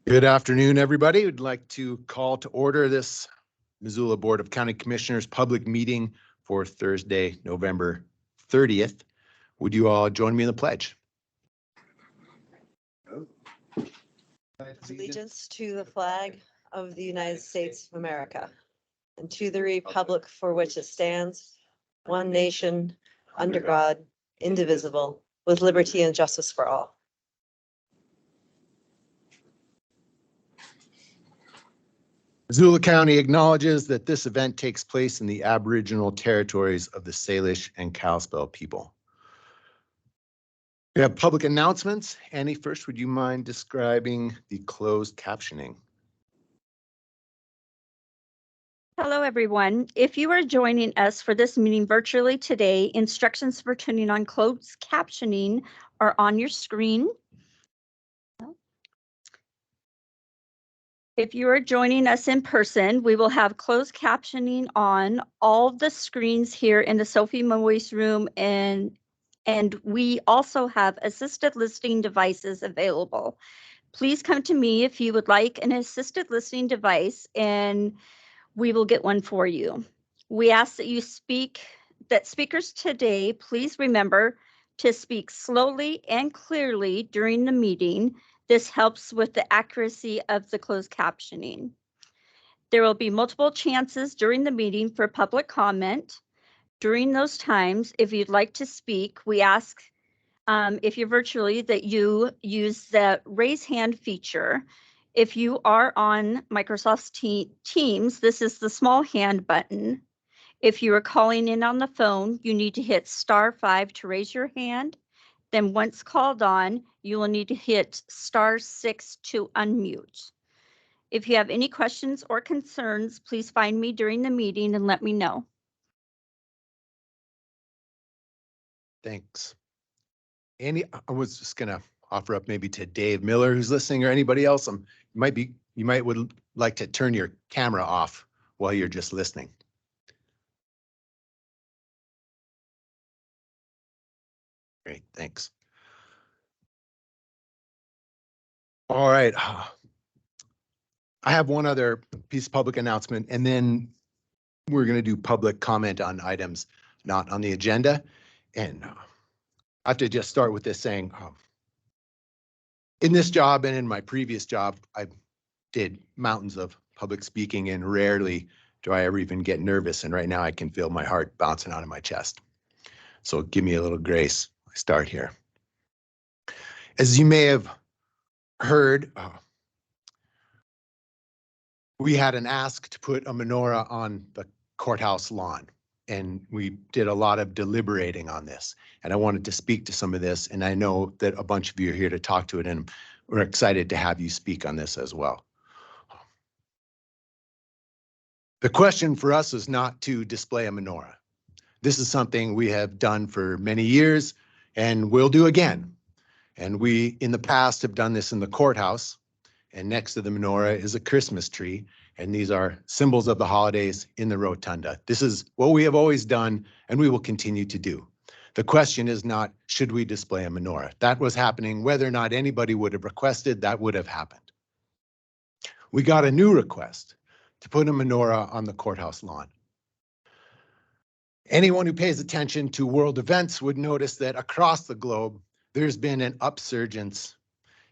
Good afternoon, everybody. We'd like to call to order this Missoula Board of County Commissioners public meeting for Thursday, November 30th. Would you all join me in the pledge? Allegiance to the flag of the United States of America and to the republic for which it stands, one nation, under God, indivisible, with liberty and justice for all. Missoula County acknowledges that this event takes place in the Aboriginal territories of the Salish and Kalispel people. We have public announcements. Annie, first, would you mind describing the closed captioning? Hello, everyone. If you are joining us for this meeting virtually today, instructions for turning on closed captioning are on your screen. If you are joining us in person, we will have closed captioning on all the screens here in the Sophie Moise room, and we also have assisted listening devices available. Please come to me if you would like an assisted listening device, and we will get one for you. We ask that speakers today, please remember to speak slowly and clearly during the meeting. This helps with the accuracy of the closed captioning. There will be multiple chances during the meeting for public comment. During those times, if you'd like to speak, we ask if you're virtually that you use the raise hand feature. If you are on Microsoft Teams, this is the small hand button. If you are calling in on the phone, you need to hit *5 to raise your hand. Then once called on, you will need to hit *6 to unmute. If you have any questions or concerns, please find me during the meeting and let me know. Thanks. Andy, I was just gonna offer up maybe to Dave Miller who's listening or anybody else. You might would like to turn your camera off while you're just listening. Great, thanks. All right. I have one other piece of public announcement, and then we're going to do public comment on items not on the agenda. And I have to just start with this saying, in this job and in my previous job, I did mountains of public speaking, and rarely do I ever even get nervous. And right now I can feel my heart bouncing out of my chest. So give me a little grace. I start here. As you may have heard, we had an ask to put a menorah on the courthouse lawn, and we did a lot of deliberating on this. And I wanted to speak to some of this, and I know that a bunch of you are here to talk to it, and we're excited to have you speak on this as well. The question for us is not to display a menorah. This is something we have done for many years and will do again. And we, in the past, have done this in the courthouse. And next to the menorah is a Christmas tree. And these are symbols of the holidays in the rotunda. This is what we have always done, and we will continue to do. The question is not, should we display a menorah? That was happening. Whether or not anybody would have requested, that would have happened. We got a new request to put a menorah on the courthouse lawn. Anyone who pays attention to world events would notice that across the globe, there's been an upsurgence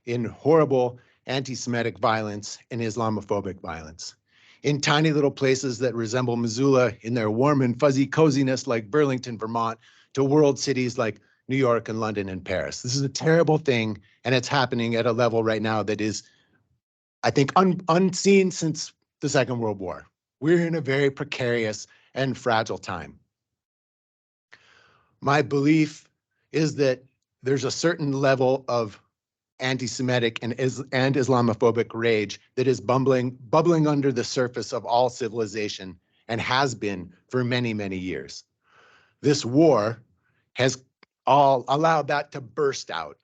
in horrible anti-Semitic violence and Islamophobic violence. In tiny little places that resemble Missoula in their warm and fuzzy coziness like Burlington, Vermont, to world cities like New York and London and Paris. This is a terrible thing, and it's happening at a level right now that is, I think, unseen since the Second World War. We're in a very precarious and fragile time. My belief is that there's a certain level of anti-Semitic and Islamophobic rage that is bubbling under the surface of all civilization and has been for many, many years. This war has all allowed that to burst out,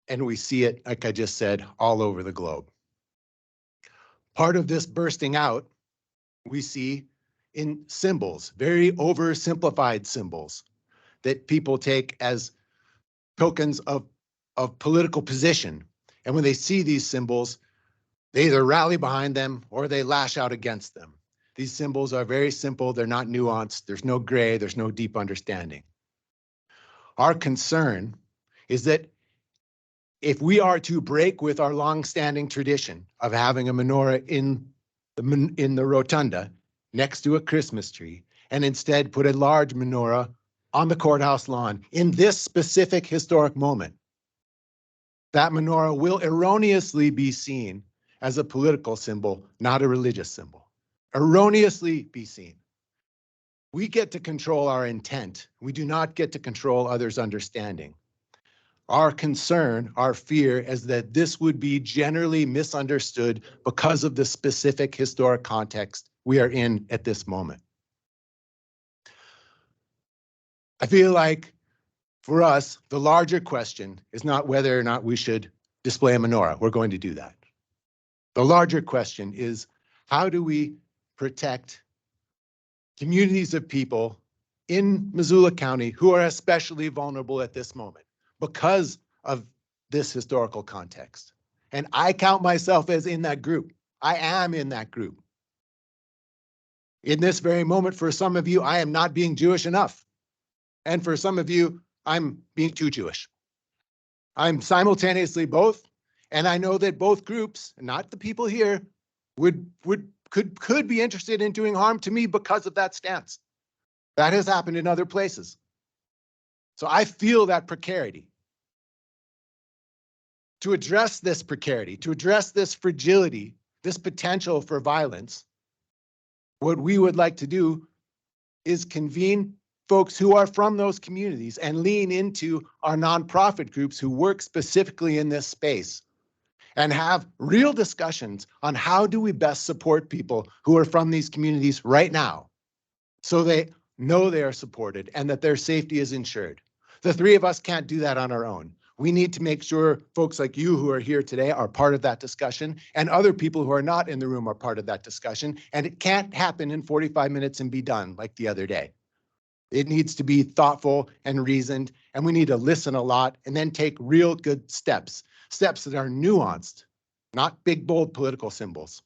and we see it, like I just said, all over the globe. Part of this bursting out we see in symbols, very oversimplified symbols that people take as tokens of political position. And when they see these symbols, They either rally behind them or they lash out against them. These symbols are very simple. They're not nuanced. There's no gray. There's no deep understanding. Our concern is that if we are to break with our longstanding tradition of having a menorah in the rotunda next to a Christmas tree, and instead put a large menorah on the courthouse lawn in this specific historic moment, that menorah will erroneously be seen as a political symbol, not a religious symbol. Erroneously be seen. We get to control our intent. We do not get to control others' understanding. Our concern, our fear is that this would be generally misunderstood because of the specific historic context we are in at this moment. I feel like for us, the larger question is not whether or not we should display a menorah. We're going to do that. The larger question is, how do we protect communities of people in Missoula County who are especially vulnerable at this moment because of this historical context? And I count myself as in that group. I am in that group. In this very moment, for some of you, I am not being Jewish enough. And for some of you, I'm being too Jewish. I'm simultaneously both. And I know that both groups, not the people here, could be interested in doing harm to me because of that stance. That has happened in other places. So I feel that precarity. To address this precarity, to address this fragility, this potential for violence, what we would like to do is convene folks who are from those communities and lean into our nonprofit groups who work specifically in this space and have real discussions on how do we best support people who are from these communities right now so they know they are supported and that their safety is ensured. The three of us can't do that on our own. We need to make sure folks like you who are here today are part of that discussion, and other people who are not in the room are part of that discussion. And it can't happen in 45 minutes and be done like the other day. It needs to be thoughtful and reasoned, and we need to listen a lot and then take real good steps that are nuanced, not big, bold political symbols.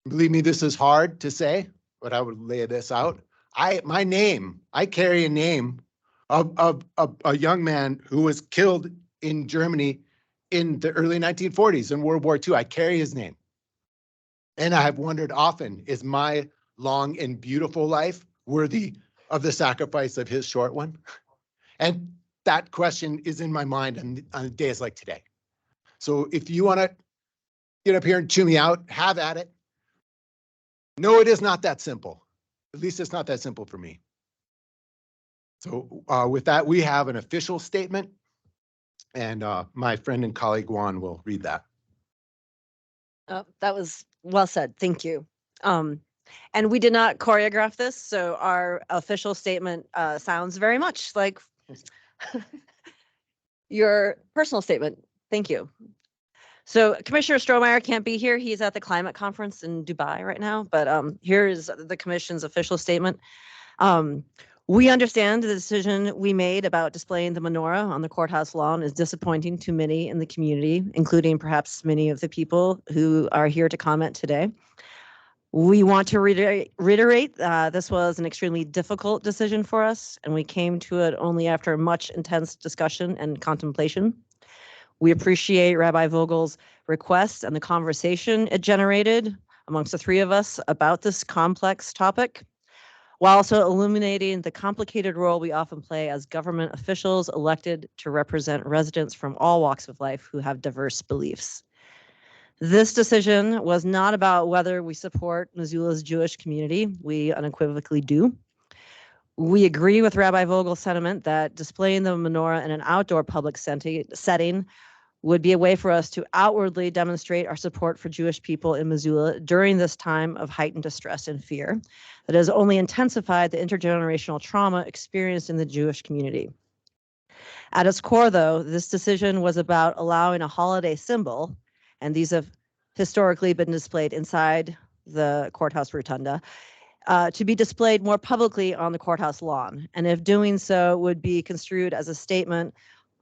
Believe me, this is hard to say, but I would lay this out. I carry a name of a young man who was killed in Germany in the early 1940s in World War II. I carry his name. And I have wondered often, is my long and beautiful life worthy of the sacrifice of his short one? And that question is in my mind on days like today. So if you want to get up here and chew me out, have at it. No, it is not that simple. At least it's not that simple for me. So with that, we have an official statement, and my friend and colleague Juan will read that. That was well said. Thank you. And we did not choreograph this, so our official statement sounds very much like your personal statement. Thank you. So Commissioner Strohmeyer can't be here. He's at the climate conference in Dubai right now, but here is the commission's official statement. We understand the decision we made about displaying the menorah on the courthouse lawn is disappointing to many in the community, including perhaps many of the people who are here to comment today. We want to reiterate this was an extremely difficult decision for us, and we came to it only after much intense discussion and contemplation. We appreciate Rabbi Vogel's request and the conversation it generated amongst the three of us about this complex topic, while also illuminating the complicated role we often play as government officials elected to represent residents from all walks of life who have diverse beliefs. This decision was not about whether we support Missoula's Jewish community. We unequivocally do. We agree with Rabbi Vogel's sentiment that displaying the menorah in an outdoor public setting would be a way for us to outwardly demonstrate our support for Jewish people in Missoula during this time of heightened distress and fear that has only intensified the intergenerational trauma experienced in the Jewish community. At its core, though, this decision was about allowing a holiday symbol, and these have historically been displayed inside the courthouse rotunda, to be displayed more publicly on the courthouse lawn. And if doing so would be construed as a statement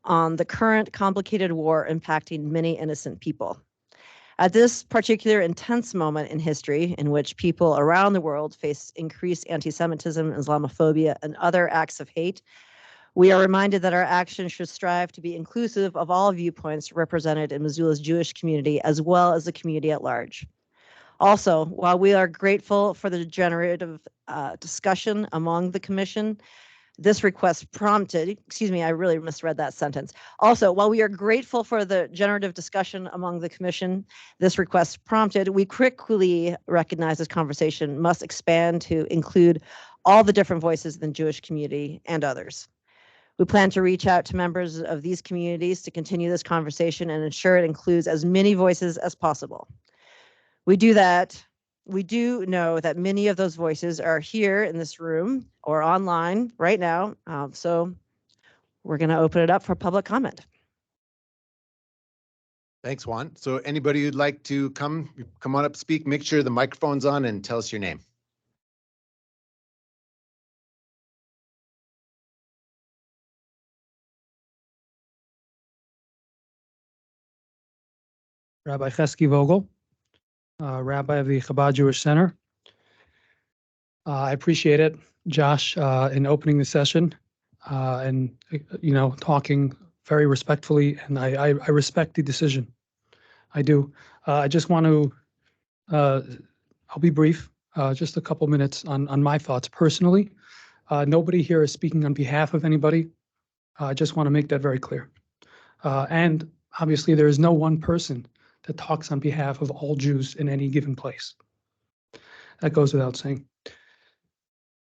on the current complicated war impacting many innocent people. At this particular intense moment in history, in which people around the world face increased anti-Semitism, Islamophobia, and other acts of hate, we are reminded that our actions should strive to be inclusive of all viewpoints represented in Missoula's Jewish community, as well as the community at large. Also, while we are grateful for the generative discussion among the commission, this request prompted, excuse me, I really misread that sentence. Also, while we are grateful for the generative discussion among the commission, this request prompted, we quickly recognize this conversation must expand to include all the different voices in the Jewish community and others. We plan to reach out to members of these communities to continue this conversation and ensure it includes as many voices as possible. We do know that many of those voices are here in this room or online right now. So we're going to open it up for public comment. Thanks, Juan. So anybody who'd like to come on up, speak, make sure the microphone's on and tell us your name. Rabbi Chesky Vogel, Rabbi of the Chabad Jewish Center. I appreciate it, Josh, in opening the session and, talking very respectfully, and I respect the decision. I do. I just want to, I'll be brief, just a couple minutes on my thoughts personally. Nobody here is speaking on behalf of anybody. I just want to make that very clear. And obviously, there is no one person that talks on behalf of all Jews in any given place. That goes without saying.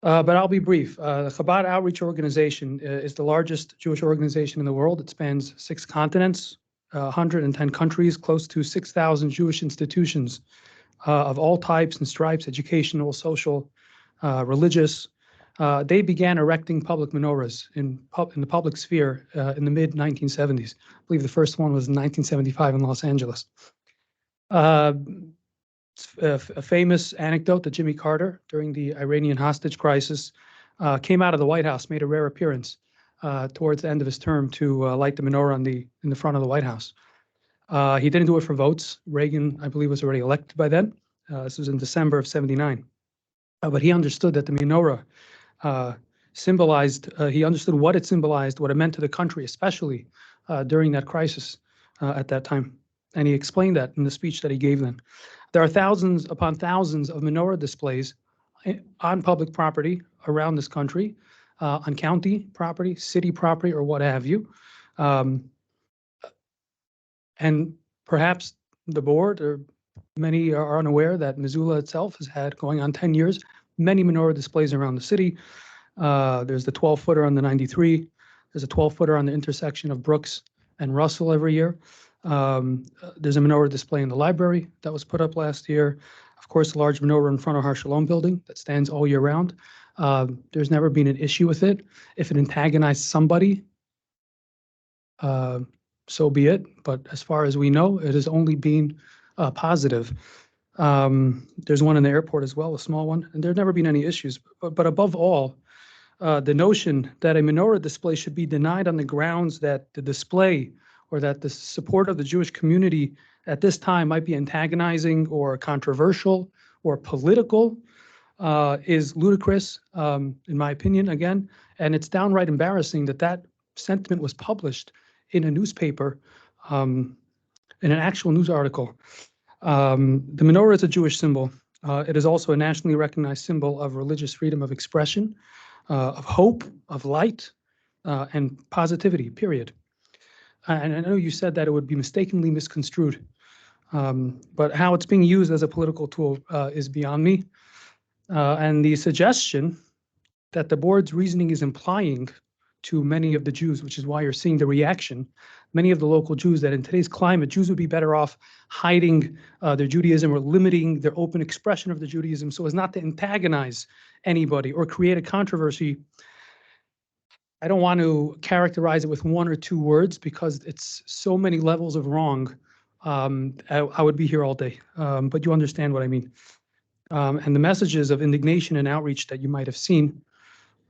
But I'll be brief. The Chabad Outreach Organization is the largest Jewish organization in the world. It spans 6 continents, 110 countries, close to 6,000 Jewish institutions of all types and stripes, educational, social, religious. They began erecting public menorahs in the public sphere in the mid-1970s. I believe the first one was in 1975 in Los Angeles. A famous anecdote that Jimmy Carter, during the Iranian hostage crisis, came out of the White House, made a rare appearance towards the end of his term to light the menorah in the front of the White House. He didn't do it for votes. Reagan, I believe, was already elected by then. This was in December of '79. But he understood that the menorah symbolized, he understood what it symbolized, what it meant to the country, especially during that crisis at that time. And he explained that in the speech that he gave then. There are thousands upon thousands of menorah displays on public property around this country, on county property, city property, or what have you. And perhaps the board or many are unaware that Missoula itself has had, going on 10 years, many menorah displays around the city. There's the 12-footer on the 93. There's a 12-footer on the intersection of Brooks and Russell every year. There's a menorah display in the library that was put up last year. Of course, a large menorah in front of Har Shalom building that stands all year round. There's never been an issue with it. If it antagonized somebody, so be it. But as far as we know, it has only been positive. There's one in the airport as well, a small one, and there's never been any issues. But above all, the notion that a menorah display should be denied on the grounds that the display or that the support of the Jewish community at this time might be antagonizing or controversial or political is ludicrous, in my opinion, again. And it's downright embarrassing that that sentiment was published in a newspaper, in an actual news article. The menorah is a Jewish symbol. It is also a nationally recognized symbol of religious freedom of expression, of hope, of light, and positivity, period. And I know you said that it would be mistakenly misconstrued, but how it's being used as a political tool is beyond me. And the suggestion that the board's reasoning is implying to many of the Jews, which is why you're seeing the reaction, many of the local Jews, that in today's climate, Jews would be better off hiding their Judaism or limiting their open expression of their Judaism so as not to antagonize anybody or create a controversy. I don't want to characterize it with 1 or 2 words because it's so many levels of wrong. I would be here all day, but you understand what I mean. And the messages of indignation and outreach that you might have seen,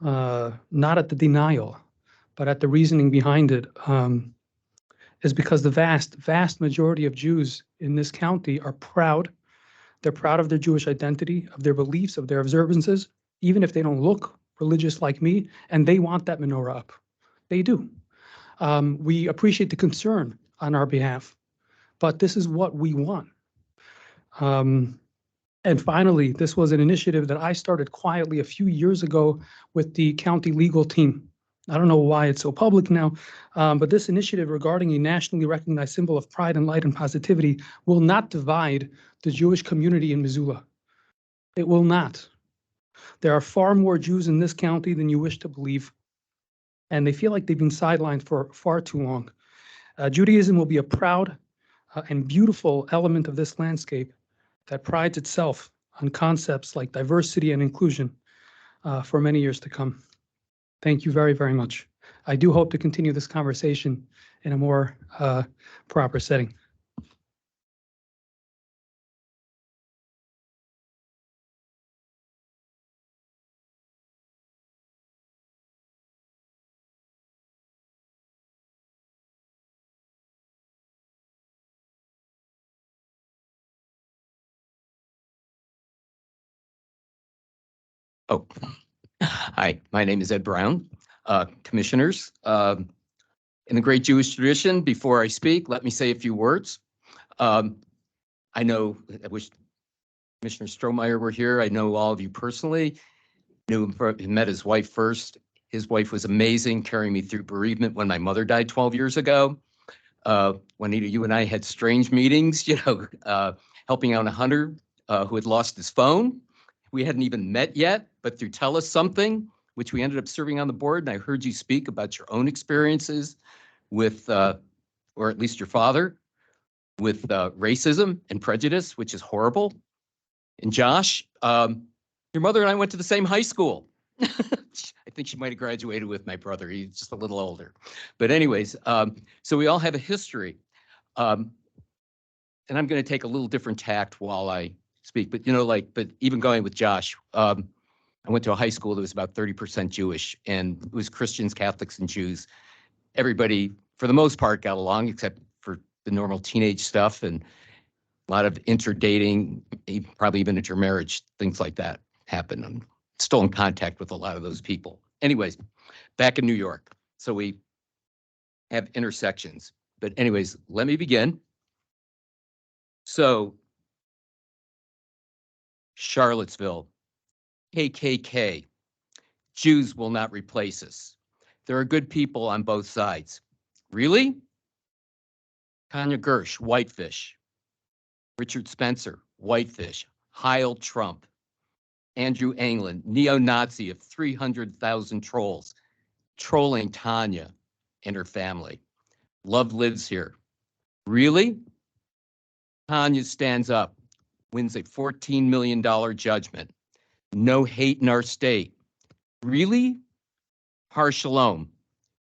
not at the denial, but at the reasoning behind it, is because the vast majority of Jews in this county are proud. They're proud of their Jewish identity, of their beliefs, of their observances, even if they don't look religious like me, and they want that menorah up. They do. We appreciate the concern on our behalf, but this is what we want. And finally, this was an initiative that I started quietly a few years ago with the county legal team. I don't know why it's so public now, but this initiative regarding a nationally recognized symbol of pride and light and positivity will not divide the Jewish community in Missoula. It will not. There are far more Jews in this county than you wish to believe, and they feel like they've been sidelined for far too long. Judaism will be a proud and beautiful element of this landscape that prides itself on concepts like diversity and inclusion for many years to come. Thank you very, very much. I do hope to continue this conversation in a more proper setting. Oh, hi, my name is Ed Brown. Commissioners, in the great Jewish tradition, before I speak, let me say a few words. I wish Commissioner Strohmeyer were here. I know all of you personally. Met his wife first. His wife was amazing, carrying me through bereavement when my mother died 12 years ago. Juanita, you and I had strange meetings, helping out a hunter who had lost his phone. We hadn't even met yet, but through Tell Us Something, which we ended up serving on the board, and I heard you speak about your own experiences with, or at least your father, with racism and prejudice, which is horrible. And Josh, your mother and I went to the same high school. I think she might have graduated with my brother. He's just a little older. But anyways, so we all have a history. And I'm going to take a little different tact while I speak, but but even going with Josh, I went to a high school that was about 30% Jewish, and it was Christians, Catholics, and Jews. Everybody, for the most part, got along, except for the normal teenage stuff and a lot of interdating, probably even intermarriage, things like that happen. I'm still in contact with a lot of those people. Anyways, back in New York. So we have intersections. But anyways, let me begin. So Charlottesville, KKK, Jews will not replace us. There are good people on both sides. Really? Tanya Gersh, Whitefish. Richard Spencer, Whitefish. Heil Trump. Andrew Anglin, neo-Nazi of 300,000 trolls, trolling Tanya and her family. Love lives here. Really? Tanya stands up, wins a $14 million judgment. No hate in our state. Really? Har Shalom,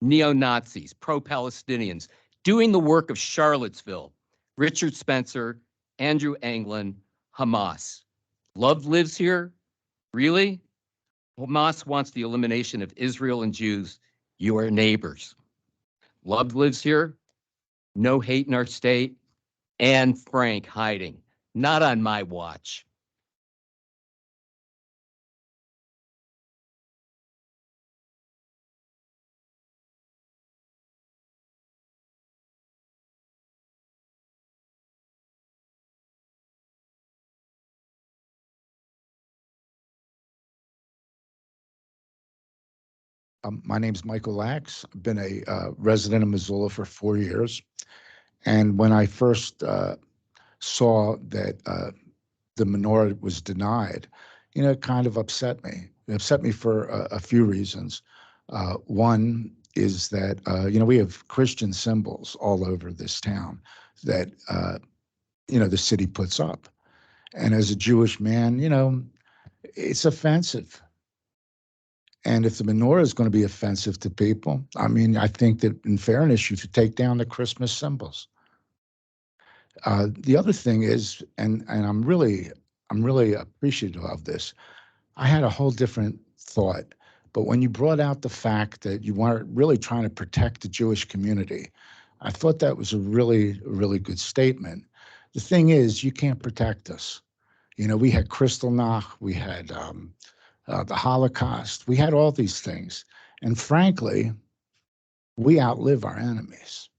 neo-Nazis, pro-Palestinians, doing the work of Charlottesville. Richard Spencer, Andrew Anglin, Hamas. Love lives here? Really? Hamas wants the elimination of Israel and Jews, your neighbors. Love lives here? No hate in our state? Anne Frank hiding. Not on my watch. My name's Michael Lax. I've been a resident of Missoula for 4 years. And when I first saw that the menorah was denied, it kind of upset me. It upset me for a few reasons. One is that, we have Christian symbols all over this town that, the city puts up. And as a Jewish man, it's offensive. And if the menorah is going to be offensive to people, I think that in fairness, you should take down the Christmas symbols. The other thing is, and I'm really appreciative of this. I had a whole different thought But when you brought out the fact that you weren't really trying to protect the Jewish community, I thought that was a really good statement. The thing is, you can't protect us. You know, we had Kristallnacht, we had the Holocaust, we had all these things. And frankly, we outlive our enemies.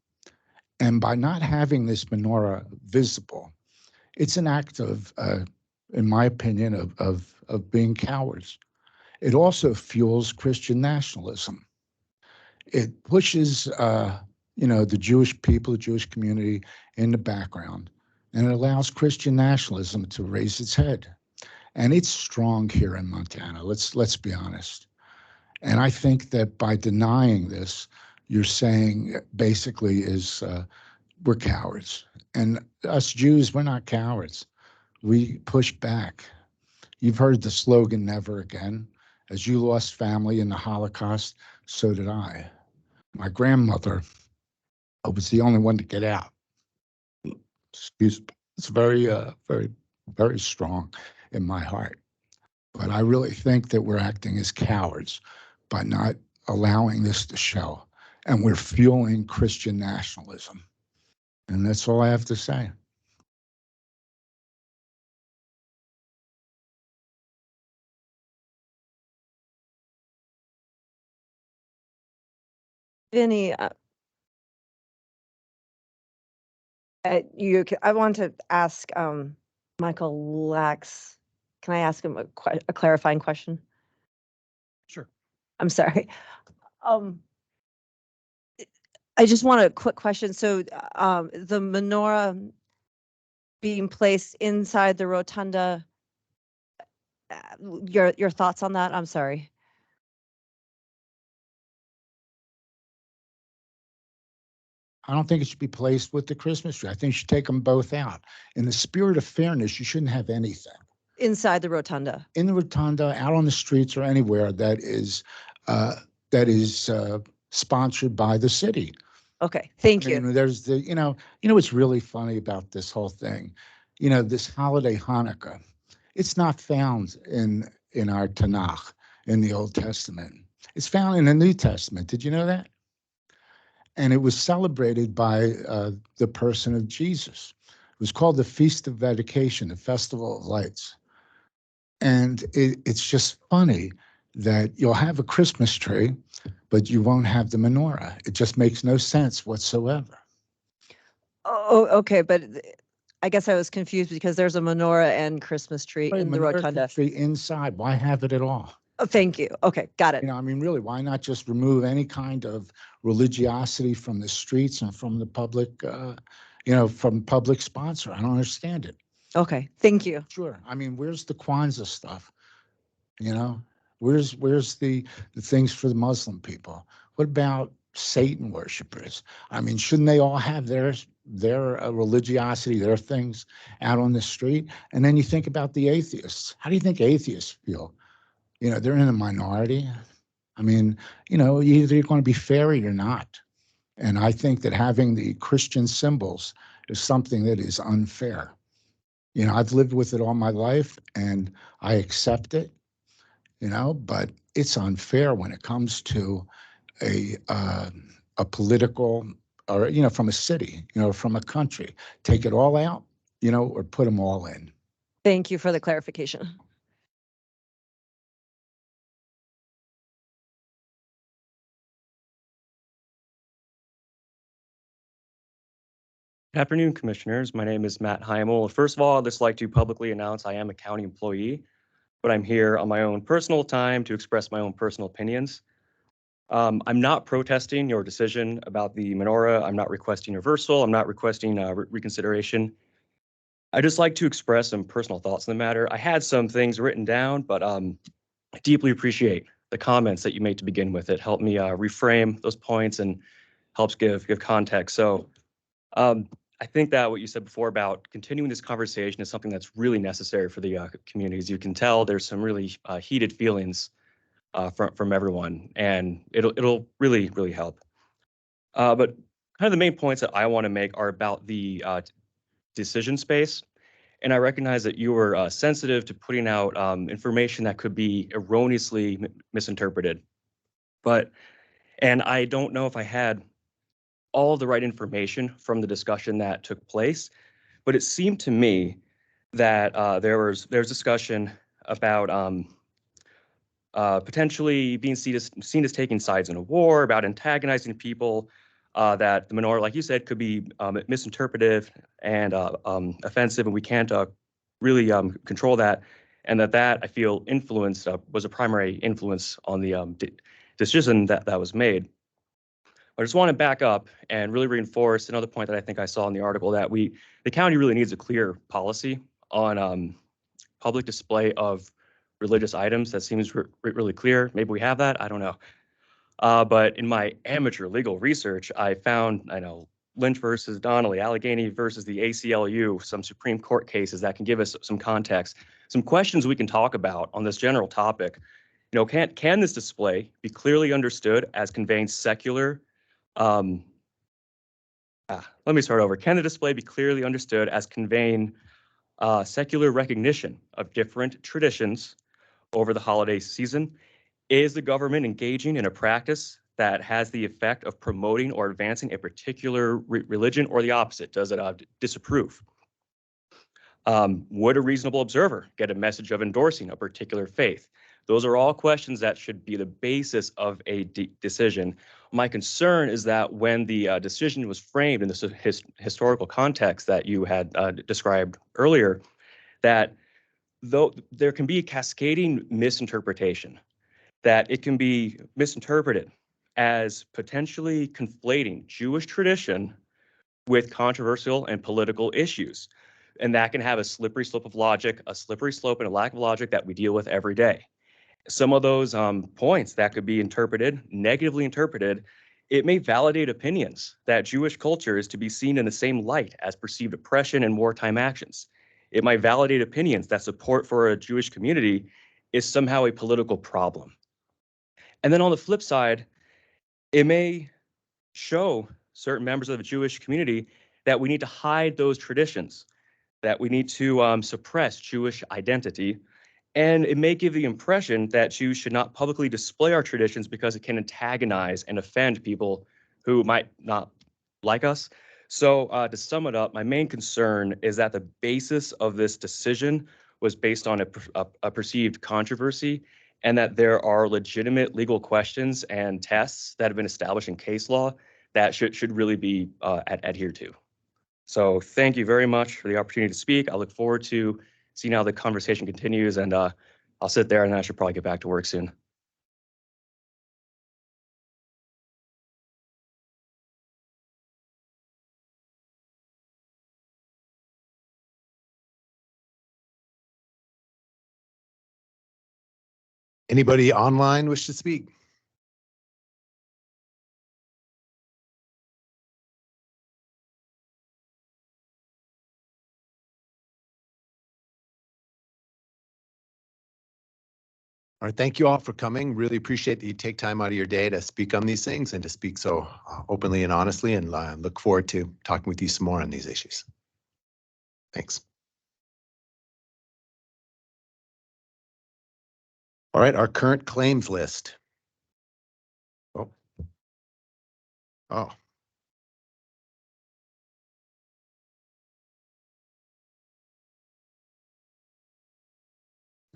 And by not having this menorah visible, it's an act of, in my opinion, of being cowards. It also fuels Christian nationalism. It pushes, the Jewish people, the Jewish community in the background, and it allows Christian nationalism to raise its head. And it's strong here in Montana. Let's be honest. And I think that by denying this, you're saying basically is we're cowards. And us Jews, we're not cowards. We push back. You've heard the slogan, never again. As you lost family in the Holocaust, so did I. My grandmother was the only one to get out. Excuse me. It's very strong in my heart. But I really think that we're acting as cowards by not allowing this to show. And we're fueling Christian nationalism. And that's all I have to say. Vinny, I want to ask Michael Lax, can I ask him a clarifying question? Sure. I'm sorry. I just want a quick question. So the menorah being placed inside the rotunda, your thoughts on that? I'm sorry. I don't think it should be placed with the Christmas tree. I think you should take them both out. In the spirit of fairness, you shouldn't have anything Inside the rotunda. in the rotunda, out on the streets, or anywhere that is sponsored by the city. Okay, thank I you. mean, there's what's really funny about this whole thing, this holiday Hanukkah, it's not found in our Tanakh, in the Old Testament. It's found in the New Testament. Did you know that? And it was celebrated by the person of Jesus. It was called the Feast of Dedication, the Festival of Lights. And it's just funny that you'll have a Christmas tree, but you won't have the menorah. It just makes no sense whatsoever. Oh, okay, but I guess I was confused because there's a menorah and Christmas tree Right, in the menorah rotunda. tree inside, why have it at all? Oh, thank you. Okay, got it. I mean, really, why not just remove any kind of religiosity from the streets and from the public, from public sponsor? I don't understand it. Okay, thank you. Sure. I mean, where's the Kwanzaa stuff? Where's the things for the Muslim people? What about Satan worshipers? I mean, shouldn't they all have their religiosity, their things out on the street? And then you think about the atheists. How do you think atheists feel? They're in a minority. I mean, either you're going to be fair or you're not. And I think that having the Christian symbols is something that is unfair. I've lived with it all my life and I accept it, but it's unfair when it comes to a political or, from a city, from a country. Take it all out, or put them all in. Thank you for the clarification. Good afternoon, Commissioners. My name is Matt Heimel. First of all, I'd just like to publicly announce I am a county employee, but I'm here on my own personal time to express my own personal opinions. I'm not protesting your decision about the menorah. I'm not requesting reversal. I'm not requesting reconsideration. I just like to express some personal thoughts on the matter. I had some things written down, but I deeply appreciate the comments that you made to begin with. It helped me reframe those points and helps give context. So I think that what you said before about continuing this conversation is something that's really necessary for the community. As you can tell, there's some really heated feelings from everyone, and it'll really help. But kind of the main points that I want to make are about the decision space. And I recognize that you were sensitive to putting out information that could be erroneously misinterpreted. And I don't know if I had all the right information from the discussion that took place, but it seemed to me that there was discussion about potentially being seen as taking sides in a war, about antagonizing people, that the menorah, like you said, could be misinterpreted and offensive, and we can't really control that. And that I feel influenced was a primary influence on the decision that was made. I just want to back up and really reinforce another point that I think I saw in the article, that the county really needs a clear policy on public display of religious items. That seems really clear. Maybe we have that. I don't know. But in my amateur legal research, I found, Lynch versus Donnelly, Allegheny versus the ACLU, some Supreme Court cases that can give us some context, some questions we can talk about on this general topic. Can this display be clearly understood as conveying secular? Let me start over. Can the display be clearly understood as conveying secular recognition of different traditions over the holiday season? Is the government engaging in a practice that has the effect of promoting or advancing a particular religion, or the opposite? Does it disapprove? Would a reasonable observer get a message of endorsing a particular faith? Those are all questions that should be the basis of a decision. My concern is that when the decision was framed in the historical context that you had described earlier, that though there can be a cascading misinterpretation, that it can be misinterpreted as potentially conflating Jewish tradition with controversial and political issues. And that can have a slippery slope of logic, a slippery slope and a lack of logic that we deal with every day. Some of those points that could be interpreted, negatively interpreted, it may validate opinions that Jewish culture is to be seen in the same light as perceived oppression and wartime actions. It might validate opinions that support for a Jewish community is somehow a political problem. And then on the flip side, it may show certain members of the Jewish community that we need to hide those traditions, that we need to suppress Jewish identity. And it may give the impression that Jews should not publicly display our traditions because it can antagonize and offend people who might not like us. So to sum it up, my main concern is that the basis of this decision was based on a perceived controversy, and that there are legitimate legal questions and tests that have been established in case law that should really be adhered to. So thank you very much for the opportunity to speak. I look forward to seeing how the conversation continues, and I'll sit there and I should probably get back to work soon. Anybody online wish to speak? All right, thank you all for coming. Really appreciate that you take time out of your day to speak on these things and to speak so openly and honestly, and look forward to talking with you some more on these issues. Thanks. All right, our current claims list. Oh.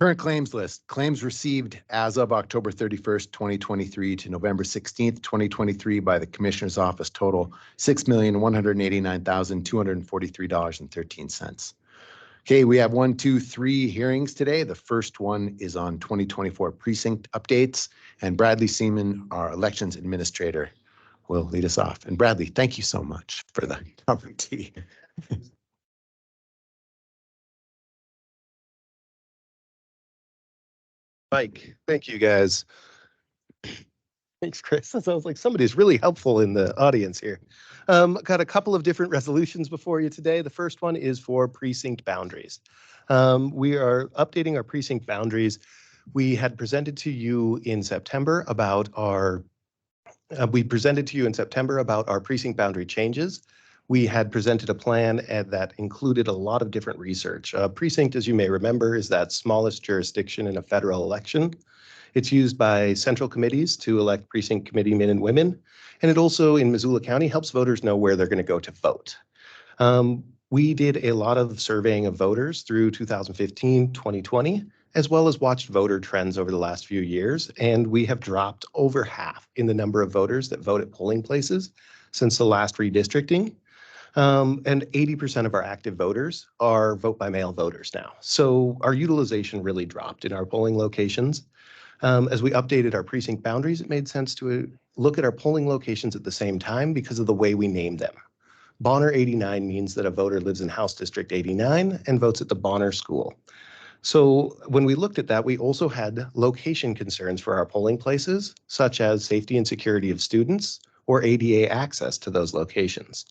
Current claims list. Claims received as of October 31st, 2023 to November 16th, 2023 by the Commissioner's Office total $6,189,243.13. Okay, we have 1, 2, 3 hearings today. The first one is on 2024 precinct updates, and Bradley Seaman, our elections administrator, will lead us off. And Bradley, thank you so much for the commentary. Mike, thank you guys. Thanks, Chris. That sounds like somebody's really helpful in the audience here. Got a couple of different resolutions before you today. The first one is for precinct boundaries. We are updating our precinct boundaries. We had presented to you in September about our precinct boundary changes. we had presented a plan that included a lot of different research. Precinct, as you may remember, is that smallest jurisdiction in a federal election. It's used by central committees to elect precinct committee men and women. And it also, in Missoula County, helps voters know where they're going to go to vote. We did a lot of surveying of voters through 2015, 2020, as well as watched voter trends over the last few years. And we have dropped over half in the number of voters that vote at polling places since the last redistricting. And 80% of our active voters are vote by mail voters now. So our utilization really dropped in our polling locations. As we updated our precinct boundaries, it made sense to look at our polling locations at the same time because of the way we named them. Bonner 89 means that a voter lives in House District 89 and votes at the Bonner School. So when we looked at that, we also had location concerns for our polling places, such as safety and security of students or ADA access to those locations.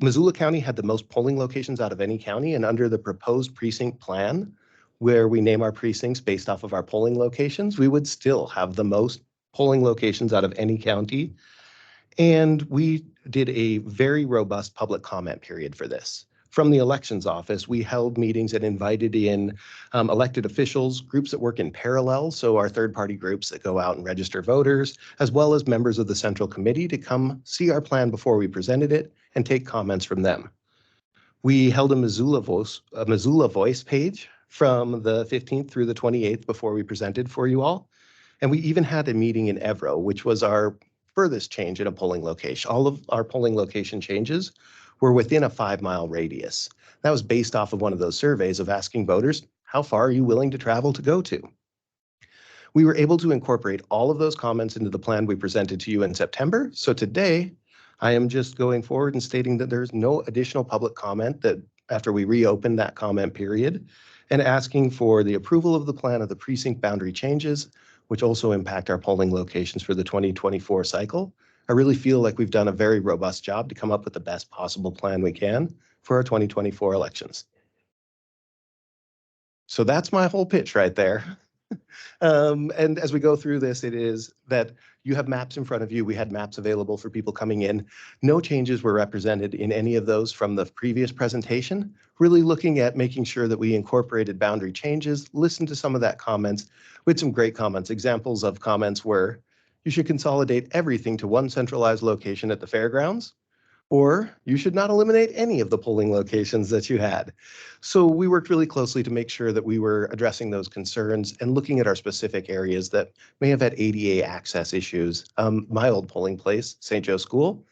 Missoula County had the most polling locations out of any county, and under the proposed precinct plan, where we name our precincts based off of our polling locations, we would still have the most polling locations out of any county. And we did a very robust public comment period for this. From the elections office, we held meetings and invited in elected officials, groups that work in parallel, so our third-party groups that go out and register voters, as well as members of the central committee to come see our plan before we presented it and take comments from them. We held a Missoula Voice page from the 15th through the 28th before we presented for you all. And we even had a meeting in Evero, which was our furthest change in a polling location. All of our polling location changes were within a 5-mile radius. That was based off of one of those surveys of asking voters, how far are you willing to travel to go to? We were able to incorporate all of those comments into the plan we presented to you in September. So today, I am just going forward and stating that there's no additional public comment that after we reopen that comment period, and asking for the approval of the plan of the precinct boundary changes, which also impact our polling locations for the 2024 cycle. I really feel like we've done a very robust job to come up with the best possible plan we can for our 2024 elections. So that's my whole pitch right there. And as we go through this, it is that you have maps in front of you. We had maps available for people coming in. No changes were represented in any of those from the previous presentation. Really looking at making sure that we incorporated boundary changes, listened to some of that comments with some great comments. Examples of comments were, you should consolidate everything to one centralized location at the fairgrounds, or you should not eliminate any of the polling locations that you had. So we worked really closely to make sure that we were addressing those concerns and looking at our specific areas that may have had ADA access issues. My old polling place, St. Joe School,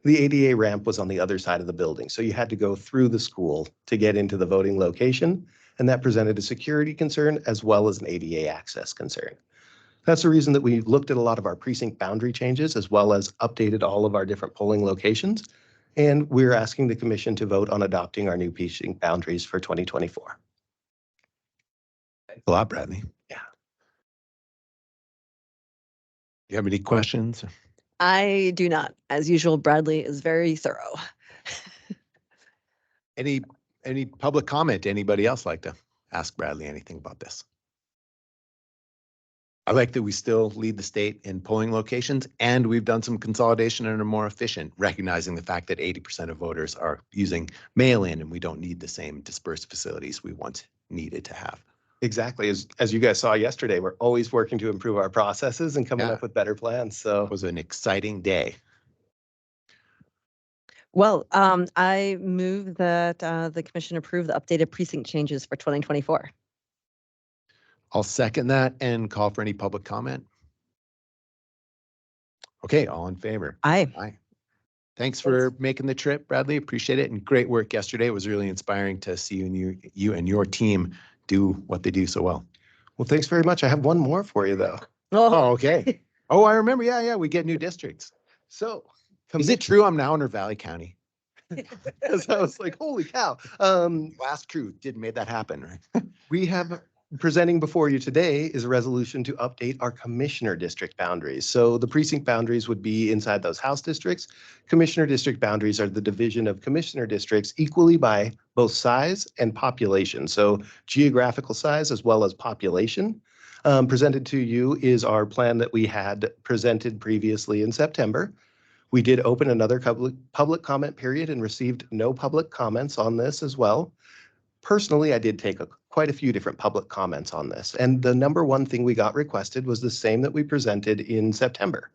the ADA ramp was on the other side of the building. So you had to go through the school to get into the voting location. And that presented a security concern as well as an ADA access concern. That's the reason that we looked at a lot of our precinct boundary changes as well as updated all of our different polling locations. And we're asking the commission to vote on adopting our new precinct boundaries for 2024. Thanks a lot, Bradley. Yeah. You have any questions? I do not. As usual, Bradley is very thorough. Any public comment? Anybody else like to ask Bradley anything about this? I like that we still lead the state in polling locations, and we've done some consolidation and are more efficient, recognizing the fact that 80% of voters are using mail-in, and we don't need the same dispersed facilities we once needed to have. Exactly. As you guys saw yesterday, we're always working to improve our processes and coming Yeah. up with better plans. So It was an exciting day. Well, I move that the commission approve the updated precinct changes for 2024. I'll second that and call for any public comment. Okay, all in favor? Aye. Aye. Thanks for making the trip, Bradley. Appreciate it. And great work yesterday. It was really inspiring to see you and your team do what they do so well. well, thanks very much. I have one more for you though. Oh, okay. Oh, I remember. Yeah, we get new districts. So Is it true I'm now in Valley County? Because I was like, holy cow. Last crew did made that happen, right? We have presenting before you today is a resolution to update our commissioner district boundaries. So the precinct boundaries would be inside those house districts. Commissioner district boundaries are the division of commissioner districts equally by both size and population. So geographical size as well as population. Presented to you is our plan that we had presented previously in September. We did open another public comment period and received no public comments on this as well. Personally, I did take quite a few different public comments on this, and the number one thing we got requested was the same that we presented in September,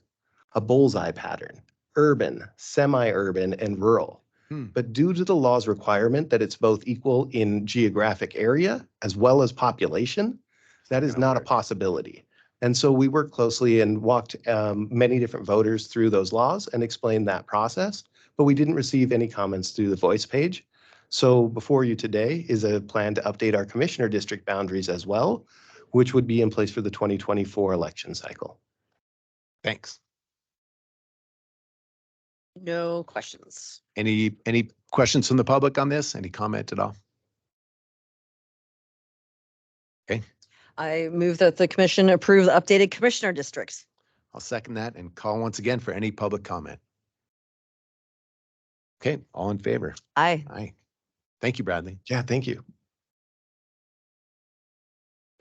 a bullseye pattern, urban, semi-urban, and rural. But due to the law's requirement that it's both equal in geographic area as well as population, that is not a possibility. And so we worked closely and walked many different voters through those laws and explained that process, but we didn't receive any comments through the voice page. So before you today is a plan to update our commissioner district boundaries as well, which would be in place for the 2024 election cycle. Thanks. No questions. Any questions from the public on this? Any comment at all? I move that the commission approve the updated commissioner districts. I'll second that and call once again for any public comment. Okay, all in favor? Aye. Aye. Thank you, Bradley. Yeah, thank you.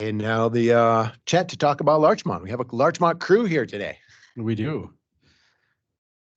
And now the chat to talk about Larchmont. We have a Larchmont crew here today. We do.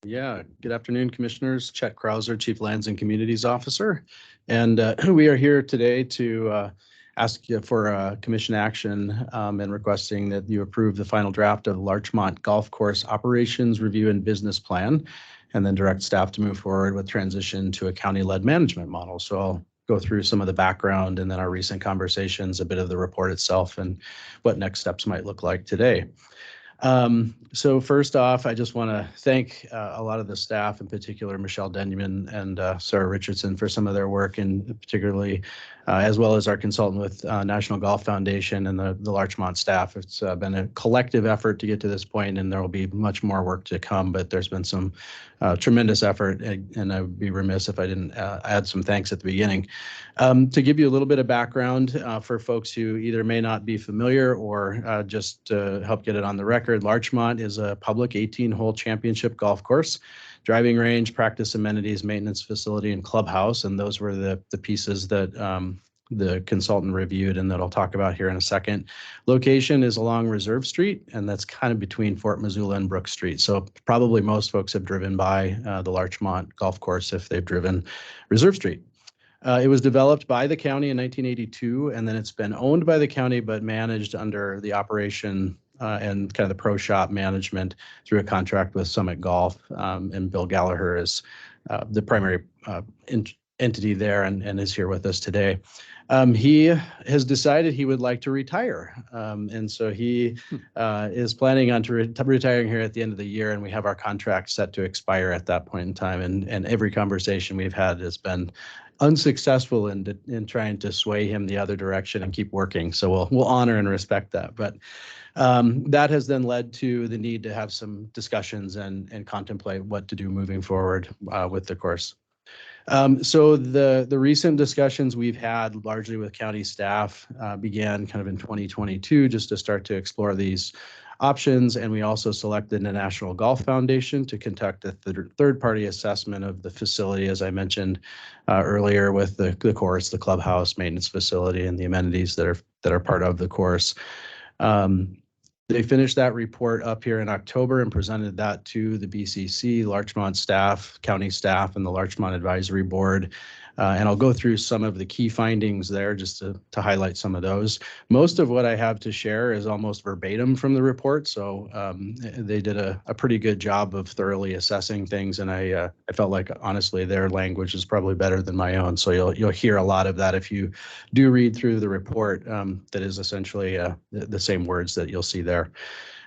Yeah, good afternoon, Commissioners. Chet Krauser, Chief Lands and Communities Officer. And we are here today to ask you for commission action and requesting that you approve the final draft of the Larchmont Golf Course Operations Review and Business Plan, and then direct staff to move forward with transition to a county-led management model. So I'll go through some of the background and then our recent conversations, a bit of the report itself, and what next steps might look like today. So first off, I just want to thank a lot of the staff, in particular Michelle Denman and Sarah Richardson, for some of their work, and particularly as well as our consultant with National Golf Foundation and the Larchmont staff. It's been a collective effort to get to this point, and there will be much more work to come, but there's been some tremendous effort, and I would be remiss if I didn't add some thanks at the beginning. To give you a little bit of background for folks who either may not be familiar or just to help get it on the record, Larchmont is a public 18-hole championship golf course, driving range, practice amenities, maintenance facility, and clubhouse. And those were the pieces that the consultant reviewed and that I'll talk about here in a second. Location is along Reserve Street, and that's kind of between Fort Missoula and Brook Street. So probably most folks have driven by the Larchmont golf course if they've driven Reserve Street. It was developed by the county in 1982, and then it's been owned by the county but managed under the operation and kind of the pro shop management through a contract with Summit Golf. And Bill Gallagher is the primary entity there and is here with us today. He has decided he would like to retire. And so he is planning on retiring here at the end of the year, and we have our contract set to expire at that point in time. And every conversation we've had has been unsuccessful in trying to sway him the other direction and keep working. So we'll honor and respect that. But that has then led to the need to have some discussions and contemplate what to do moving forward with the course. So the recent discussions we've had largely with county staff began kind of in 2022 just to start to explore these options. And we also selected the National Golf Foundation to conduct a third-party assessment of the facility, as I mentioned earlier, with the course, the clubhouse, maintenance facility, and the amenities that are part of the course. They finished that report up here in October and presented that to the BCC, Larchmont staff, county staff, and the Larchmont Advisory Board. And I'll go through some of the key findings there just to highlight some of those. Most of what I have to share is almost verbatim from the report. So they did a pretty good job of thoroughly assessing things. And I felt like, honestly, their language is probably better than my own. So you'll hear a lot of that if you do read through the report. That is essentially the same words that you'll see there.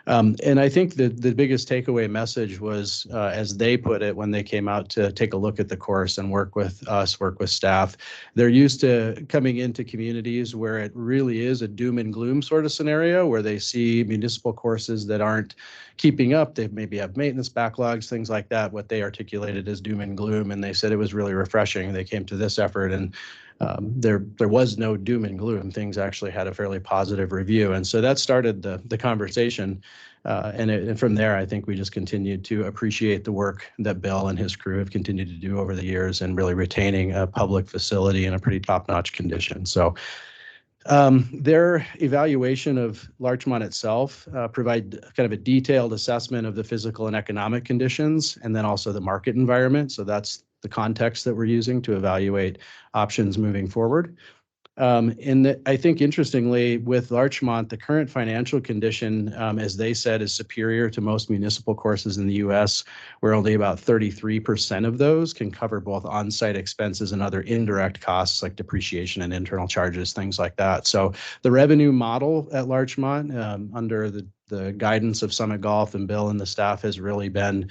And I think the biggest takeaway message was, as they put it, when they came out to take a look at the course and work with us, work with staff, they're used to coming into communities where it really is a doom and gloom sort of scenario, where they see municipal courses that aren't keeping up. They maybe have maintenance backlogs, things like that, what they articulated as doom and gloom. And they said it was really refreshing. They came to this effort and there was no doom and gloom. Things actually had a fairly positive review. And so that started the conversation. And from there, I think we just continued to appreciate the work that Bill and his crew have continued to do over the years and really retaining a public facility in a pretty top-notch condition. So Their evaluation of Larchmont itself provide kind of a detailed assessment of the physical and economic conditions, and then also the market environment. So that's the context that we're using to evaluate options moving forward. I think interestingly, with Larchmont, the current financial condition, as they said, is superior to most municipal courses in the U.S., where only about 33% of those can cover both on-site expenses and other indirect costs like depreciation and internal charges, things like that. So the revenue model at Larchmont, under the guidance of Summit Golf and Bill and the staff, has really been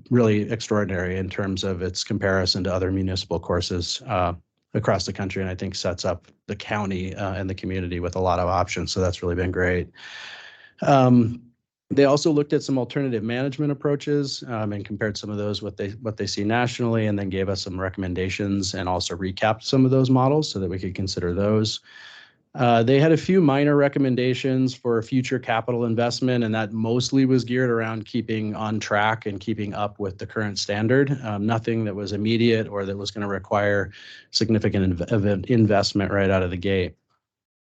really extraordinary in terms of its comparison to other municipal courses across the country, and I think sets up the county and the community with a lot of options. So that's really been great. They also looked at some alternative management approaches and compared some of those what they see nationally, and then gave us some recommendations and also recapped some of those models so that we could consider those. They had a few minor recommendations for future capital investment, and that mostly was geared around keeping on track and keeping up with the current standard. Nothing that was immediate or that was going to require significant investment right out of the gate.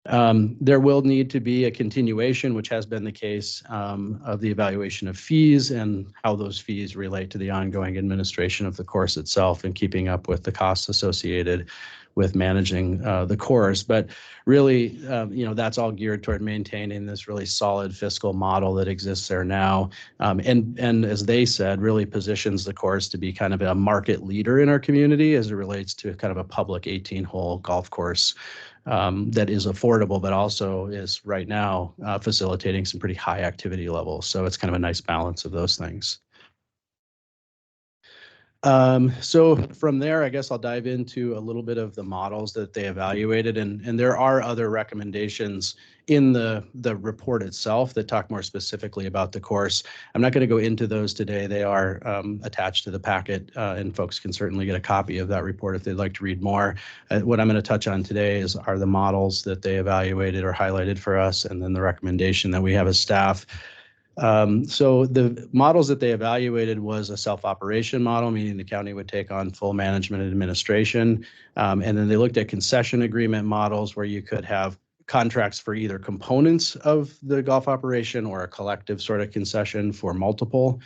There will need to be a continuation, which has been the case, of the evaluation of fees and how those fees relate to the ongoing administration of the course itself and keeping up with the costs associated with managing the course. But really, that's all geared toward maintaining this really solid fiscal model that exists there now. And as they said, really positions the course to be kind of a market leader in our community as it relates to kind of a public 18-hole golf course that is affordable, but also is right now facilitating some pretty high activity levels. So it's kind of a nice balance of those things. So from there, I guess I'll dive into a little bit of the models that they evaluated, and there are other recommendations in the report itself that talk more specifically about the course. I'm not going to go into those today. They are attached to the packet, and folks can certainly get a copy of that report if they'd like to read more. What I'm going to touch on today are the models that they evaluated or highlighted for us, and then the recommendation that we have as staff. So the models that they evaluated was a self-operation model, meaning the county would take on full management and administration. And then they looked at concession agreement models where you could have contracts for either components of the golf operation or a collective sort of concession for multiple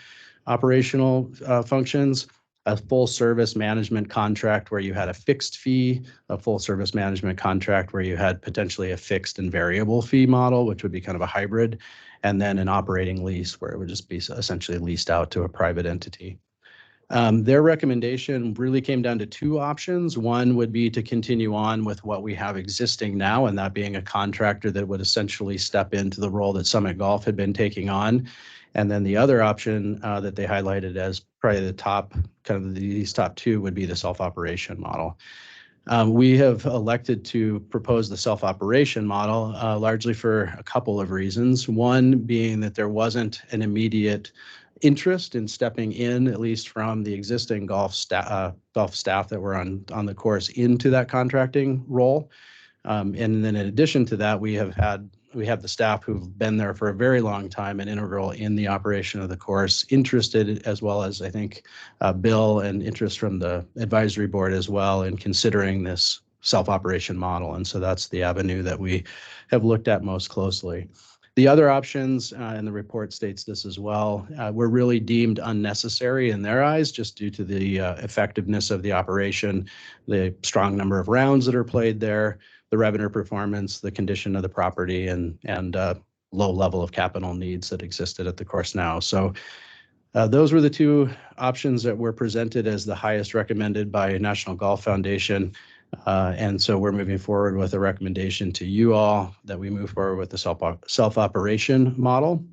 operational functions. A full service management contract where you had a fixed fee, a full service management contract where you had potentially a fixed and variable fee model, which would be kind of a hybrid, and then an operating lease where it would just be essentially leased out to a private entity. Their recommendation really came down to two options. One would be to continue on with what we have existing now, and that being a contractor that would essentially step into the role that Summit Golf had been taking on. And then the other option that they highlighted as probably the top, kind of these top two, would be the self-operation model. We have elected to propose the self-operation model largely for a couple of reasons. One being that there wasn't an immediate interest in stepping in, at least from the existing golf staff that were on the course, into that contracting role. And then in addition to that, we have the staff who've been there for a very long time and integral in the operation of the course, interested, as well as I think Bill, and interest from the advisory board as well in considering this self-operation model. And so that's the avenue that we have looked at most closely. The other options, and the report states this as well, were really deemed unnecessary in their eyes, just due to the effectiveness of the operation, the strong number of rounds that are played there, the revenue performance, the condition of the property, and low level of capital needs that existed at the course now. So those were the two options that were presented as the highest recommended by National Golf Foundation. And so we're moving forward with a recommendation to you all that we move forward with the self-operation model.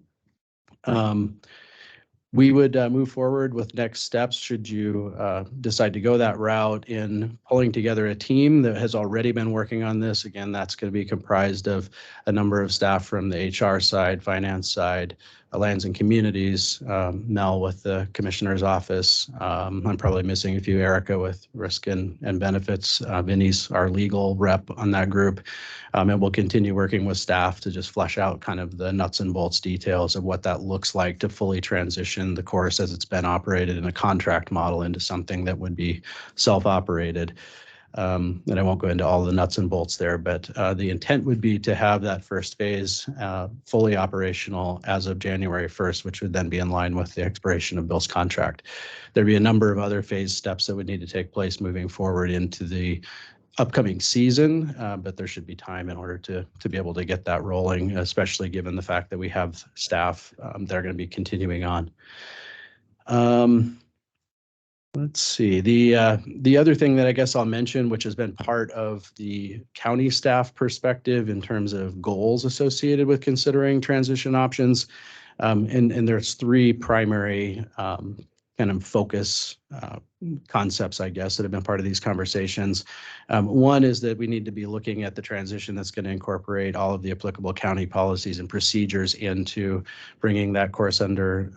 We would move forward with next steps should you decide to go that route in pulling together a team that has already been working on this. Again, that's going to be comprised of a number of staff from the HR side, finance side, lands and communities, Mel with the commissioner's office. I'm probably missing a few, Erica with risk and benefits. Vinny's our legal rep on that group. And we'll continue working with staff to just flesh out kind of the nuts and bolts details of what that looks like to fully transition the course as it's been operated in a contract model into something that would be self-operated. And I won't go into all the nuts and bolts there, but the intent would be to have that first phase fully operational as of January 1st, which would then be in line with the expiration of Bill's contract. There'd be a number of other phase steps that would need to take place moving forward into the upcoming season, but there should be time in order to be able to get that rolling, especially given the fact that we have staff that are going to be continuing on. Let's see, the other thing that I guess I'll mention, which has been part of the county staff perspective in terms of goals associated with considering transition options. And there's three primary kind of focus concepts, I guess, that have been part of these conversations. One is that we need to be looking at the transition that's going to incorporate all of the applicable county policies and procedures into bringing that course under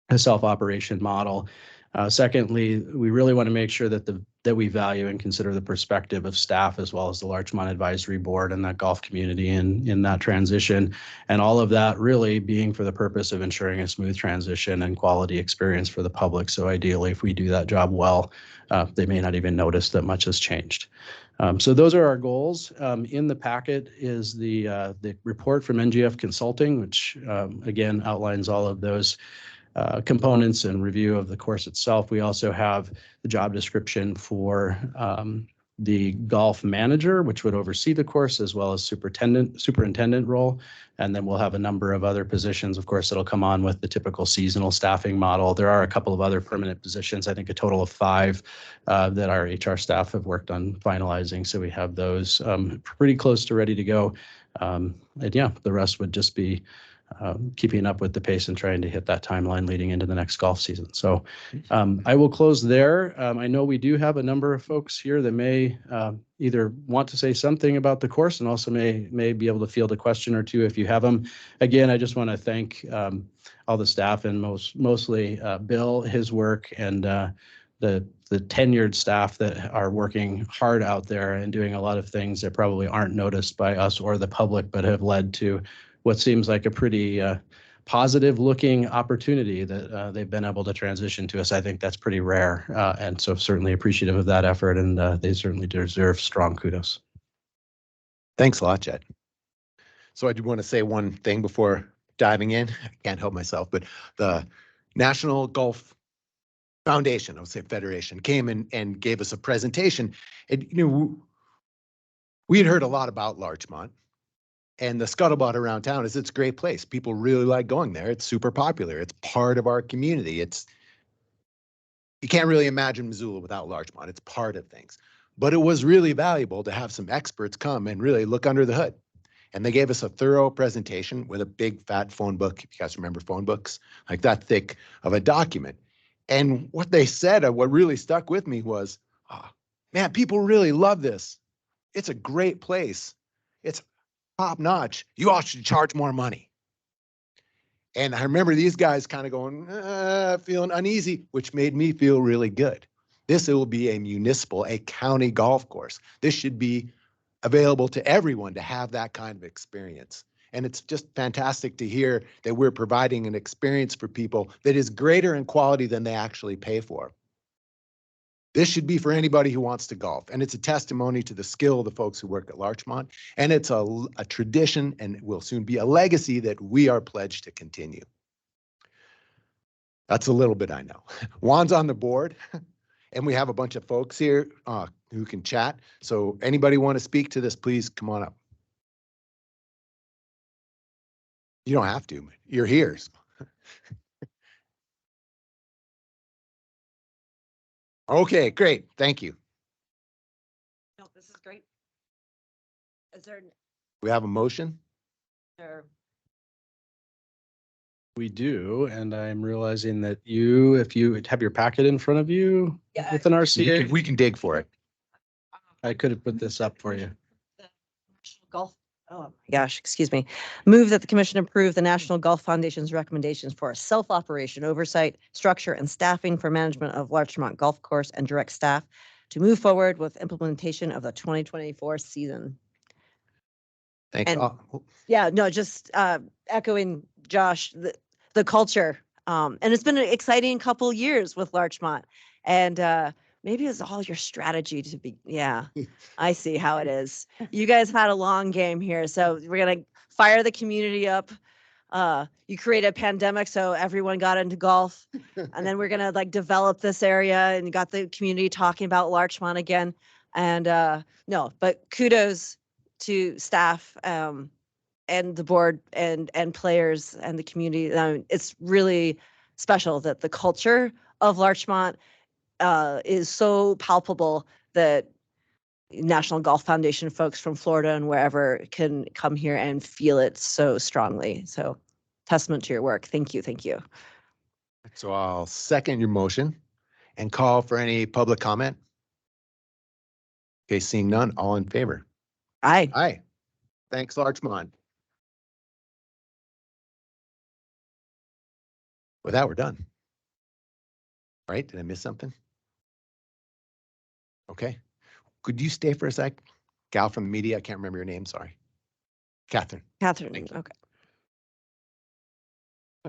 a self-operation model. Secondly, we really want to make sure that we value and consider the perspective of staff as well as the Larchmont Advisory Board and that golf community in that transition. And all of that really being for the purpose of ensuring a smooth transition and quality experience for the public. So ideally, if we do that job well, they may not even notice that much has changed. So those are our goals. In the packet is the report from NGF Consulting, which again outlines all of those components and review of the course itself. We also have the job description for the golf manager, which would oversee the course, as well as superintendent role. And then we'll have a number of other positions, of course, that'll come on with the typical seasonal staffing model. There are a couple of other permanent positions, I think a total of 5 that our HR staff have worked on finalizing. So we have those pretty close to ready to go. And yeah, the rest would just be keeping up with the pace and trying to hit that timeline leading into the next golf season. So I will close there. I know we do have a number of folks here that may either want to say something about the course and also may be able to field a question or two if you have them. Again, I just want to thank all the staff and mostly Bill, his work, and the tenured staff that are working hard out there and doing a lot of things that probably aren't noticed by us or the public, but have led to what seems like a pretty positive looking opportunity that they've been able to transition to us. I think that's pretty rare. And so certainly appreciative of that effort, and they certainly deserve strong kudos. Thanks a lot, Chet. So I do want to say one thing before diving in. I can't help myself, but the National Golf Foundation, I would say Federation, came in and gave us a presentation. And, we had heard a lot about Larchmont. And the scuttlebutt around town is it's a great place. People really like going there. It's super popular. It's part of our community. You can't really imagine Missoula without Larchmont. It's part of things. But it was really valuable to have some experts come and really look under the hood. And they gave us a thorough presentation with a big fat phone book. If you guys remember phone books, like that thick of a document. And what they said, what really stuck with me was, man, people really love this. It's a great place. It's top notch. You all should charge more money. And I remember these guys kind of going, feeling uneasy, which made me feel really good. This will be a county golf course. This should be available to everyone to have that kind of experience. And it's just fantastic to hear that we're providing an experience for people that is greater in quality than they actually pay for. This should be for anybody who wants to golf. And it's a testimony to the skill of the folks who work at Larchmont. And it's a tradition, and it will soon be a legacy that we are pledged to continue. That's a little bit I know. Juan's on the board, and we have a bunch of folks here who can chat. So anybody want to speak to this, please come on up. You don't have to. You're here. So. Okay, great. Thank you. No, this is great. Is there? We have a motion. We do, and I'm realizing that if you have your packet in front of you with an RCA, we can dig for it. I could have put this up for you. Golf. Oh my gosh, excuse me. Move that the commission approve the National Golf Foundation's recommendations for a self-operation oversight, structure, and staffing for management of Larchmont Golf Course and direct staff to move forward with implementation of the 2024 season. Thanks. And- Yeah, no, just echoing Josh, the culture. And it's been an exciting couple years with Larchmont. And maybe it's all your strategy to be, yeah, I see how it is. You guys had a long game here, so we're gonna fire the community up. You create a pandemic, so everyone got into golf. And then we're gonna like develop this area and got the community talking about Larchmont again. And no, but kudos to staff and the board and players and the community. It's really special that the culture of Larchmont is so palpable that National Golf Foundation folks from Florida and wherever can come here and feel it so strongly. So testament to your work. Thank you. Thank you. So I'll second your motion and call for any public comment. Okay, seeing none, all in favor? Aye. Aye. Thanks, Larchmont. With that, we're done. Right? Did I miss something? Okay. Could you stay for a sec? Gal from the media, I can't remember your name, sorry. Catherine. Catherine, Thank you. okay.